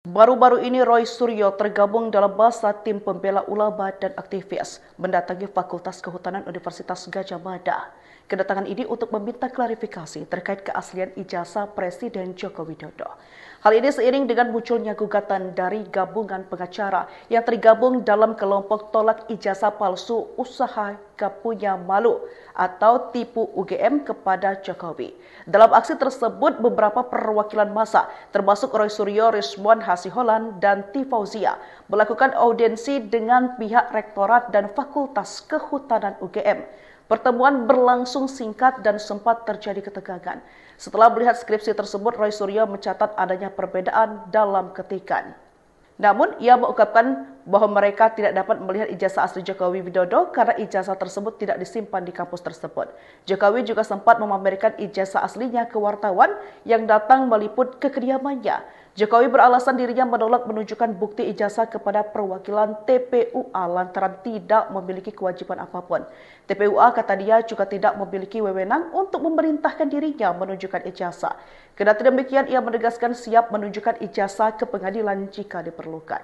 Baru-baru ini Roy Suryo tergabung dalam masa tim pembela ulama dan aktivis mendatangi Fakultas Kehutanan Universitas Gadjah Mada. Kedatangan ini untuk meminta klarifikasi terkait keaslian ijazah Presiden Joko Widodo. Hal ini seiring dengan munculnya gugatan dari gabungan pengacara yang tergabung dalam kelompok tolak ijazah palsu usaha gak punya malu atau tipu UGM kepada Jokowi. Dalam aksi tersebut, beberapa perwakilan massa termasuk Roy Suryo, Rizwan Hasiholan, dan T. Fauzia melakukan audiensi dengan pihak Rektorat dan Fakultas Kehutanan UGM. Pertemuan berlangsung singkat dan sempat terjadi ketegangan. Setelah melihat skripsi tersebut, Roy Suryo mencatat adanya perbedaan dalam ketikan. Namun, ia mengungkapkan bahwa mereka tidak dapat melihat ijazah asli Jokowi Widodo karena ijazah tersebut tidak disimpan di kampus tersebut. Jokowi juga sempat memamerkan ijazah aslinya ke wartawan yang datang meliput ke kediamannya. Jokowi beralasan dirinya menolak menunjukkan bukti ijazah kepada perwakilan TPUA lantaran tidak memiliki kewajiban apapun. TPUA kata dia juga tidak memiliki wewenang untuk memerintahkan dirinya menunjukkan ijazah. Kendati demikian, ia menegaskan siap menunjukkan ijazah ke pengadilan jika diperlukan.